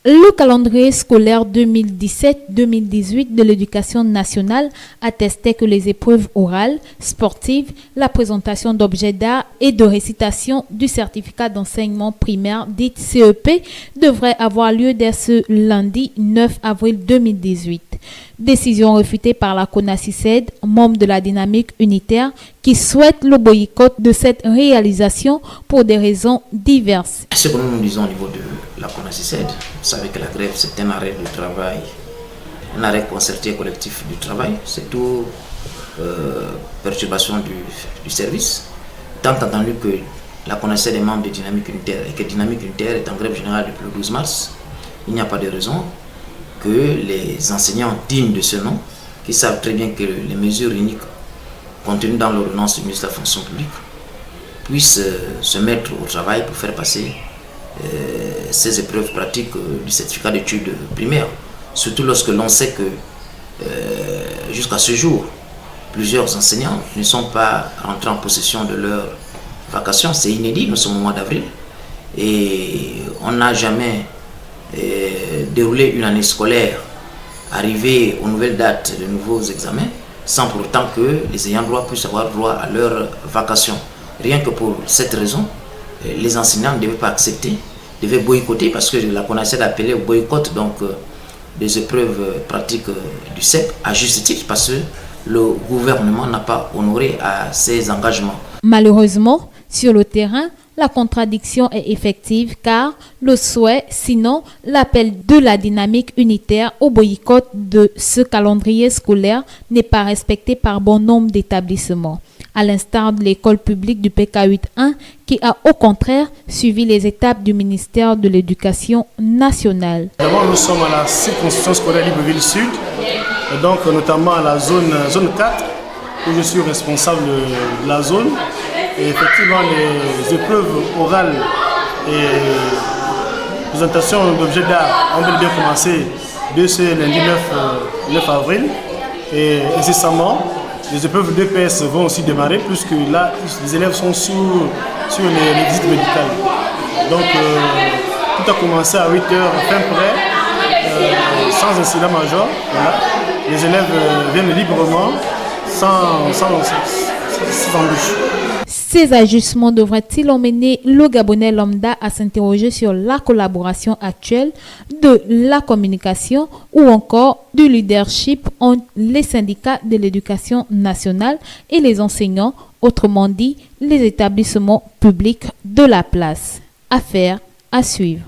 Le calendrier scolaire 2017-2018 de l'éducation nationale attestait que les épreuves orales, sportives, la présentation d'objets d'art et de récitation du certificat d'enseignement primaire dit CEP devraient avoir lieu dès ce lundi 9 avril 2018. Décision refutée par la CONACYCED, membre de la dynamique unitaire, qui souhaite le boycott de cette réalisation pour des raisons diverses. Ce que nous disons au niveau de la CONACYCED, vous savez que la grève c'est un arrêt du travail, un arrêt concerté collectif du travail, c'est tout perturbation du service. Tant entendu que la CONACYCED est membre de Dynamique unitaire et que Dynamique unitaire est en grève générale depuis le 12 mars, il n'y a pas de raison que les enseignants dignes de ce nom, qui savent très bien que les mesures uniques contenues dans l'ordonnance du ministre de la fonction publique, puissent se mettre au travail pour faire passer ces épreuves pratiques du certificat d'études primaires. Surtout lorsque l'on sait que jusqu'à ce jour, plusieurs enseignants ne sont pas rentrés en possession de leurs vacations. C'est inédit, nous sommes au mois d'avril et on n'a jamais dérouler une année scolaire, arriver aux nouvelles dates de nouveaux examens, sans pour autant que les ayants droit puissent avoir droit à leurs vacations. Rien que pour cette raison, les enseignants ne devaient pas accepter, devaient boycotter, parce que la CONACYCED a appelé au boycott donc, des épreuves pratiques du CEP, à juste titre, parce que le gouvernement n'a pas honoré à ses engagements. Malheureusement, sur le terrain, la contradiction est effective car le souhait, sinon l'appel de la dynamique unitaire au boycott de ce calendrier scolaire n'est pas respecté par bon nombre d'établissements, à l'instar de l'école publique du PK8-1 qui a au contraire suivi les étapes du ministère de l'Éducation nationale. D'abord, nous sommes à la circonscription scolaire Libreville Sud, et donc notamment à la zone 4, où je suis responsable de la zone. Et effectivement, les épreuves orales et présentation d'objets d'art ont bien commencé dès ce lundi 9 avril. Et incessamment, les épreuves d'EPS vont aussi démarrer, puisque là, les élèves sont sur les visites médicales. Donc, tout a commencé à 8h, fin près, sans incident majeur. Voilà. Les élèves viennent librement, sans embûche. Ces ajustements devraient-ils emmener le Gabonais lambda à s'interroger sur la collaboration actuelle de la communication ou encore du leadership entre les syndicats de l'éducation nationale et les enseignants, autrement dit les établissements publics de la place? Affaire à suivre.